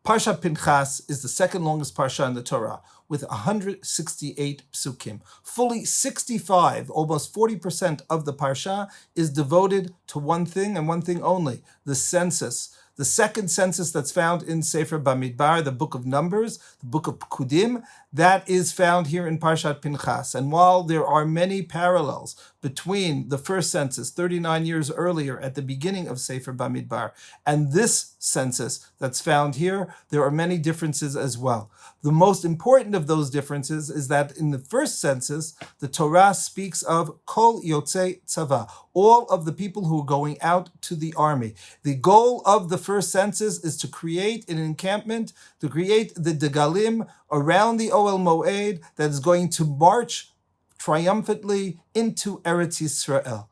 Parshat Pinchas is the second longest parsha in the Torah, with 168 psukim. Fully 65, almost 40% of the parsha is devoted to one thing and one thing only, the census. The second census that's found in Sefer Bamidbar, the book of Numbers, the book of Pekudim, that is found here in Parshat Pinchas. And while there are many parallels between the first census 39 years earlier at the beginning of Sefer Bamidbar and this census that's found here, there are many differences as well. The most important of those differences is that in the first census, the Torah speaks of Kol Yotzei Tzava, all of the people who are going out to the army. The goal of the first census is to create an encampment, to create the Degalim around the Ohel Moed that is going to march triumphantly into Eretz Yisrael.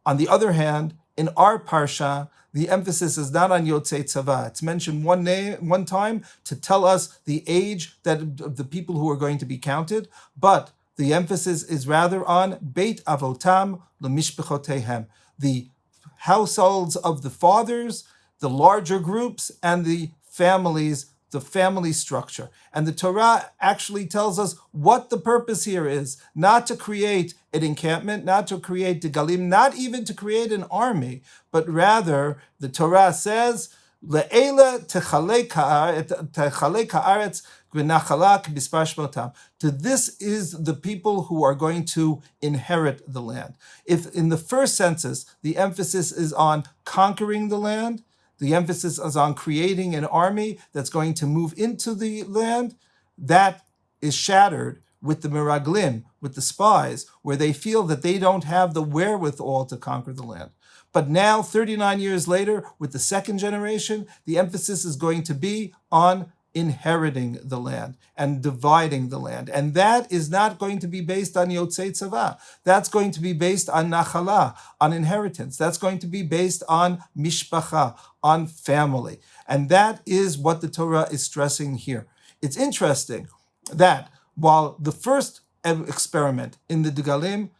On the other hand, in our parsha, the emphasis is not on Yotzei Tzava. It's mentioned one time to tell us the age of the people who are going to be counted, but the emphasis is rather on Beit Avotam Lemishpechotehem, the households of the fathers, the larger groups, and the families, the family structure. And the Torah actually tells us what the purpose here is, not to create an encampment, not to create Degalim, not even to create an army, but rather the Torah says, Le'ela techalek haaretz v'nachalak b'spar shmotam. To this is the people who are going to inherit the land. If in the first census, the emphasis is on conquering the land, the emphasis is on creating an army that's going to move into the land, that is shattered with the Meraglim, with the spies, where they feel that they don't have the wherewithal to conquer the land. But now, 39 years later, with the second generation, the emphasis is going to be on inheriting the land and dividing the land. And that is not going to be based on Yotzei Tzava. That's going to be based on Nachala, on inheritance. That's going to be based on Mishpacha, on family. And that is what the Torah is stressing here. It's interesting that while the first experiment in the Degalim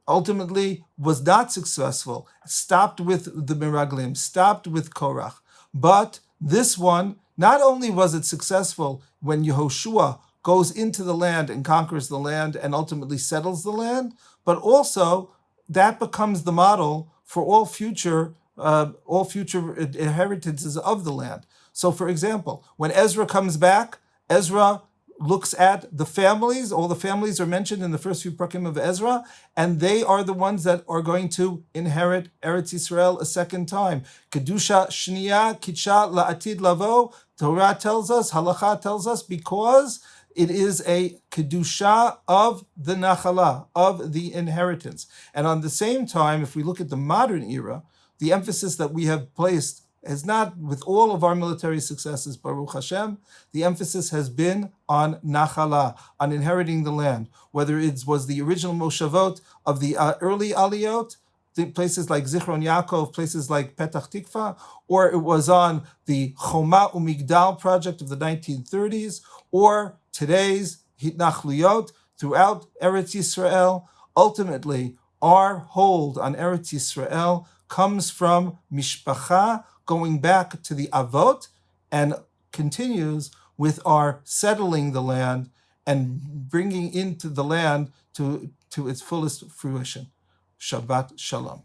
ultimately was not successful, stopped with the Meraglim, stopped with Korach, but this one, not only was it successful when Yehoshua goes into the land and conquers the land and ultimately settles the land, but also that becomes the model for all future inheritances of the land. So, for example, when Ezra comes back, Ezra looks at the families. All the families are mentioned in the first few prakim of Ezra, and they are the ones that are going to inherit Eretz Yisrael a second time. Kedusha Shniya Kitcha La'atid Lavo, Torah tells us, Halacha tells us, because it is a Kedusha of the Nachala, of the inheritance. And on the same time, if we look at the modern era, the emphasis that we have placed is not, with all of our military successes, Baruch Hashem, the emphasis has been on Nachala, on inheriting the land, whether it was the original Moshavot of the early Aliyot, places like Zichron Yaakov, places like Petach Tikva, or it was on the Choma Umigdal project of the 1930s, or today's Hitnachliyot throughout Eretz Yisrael. Ultimately, our hold on Eretz Yisrael comes from Mishpacha, going back to the Avot, and continues with our settling the land and bringing into the land to its fullest fruition. Shabbat Shalom.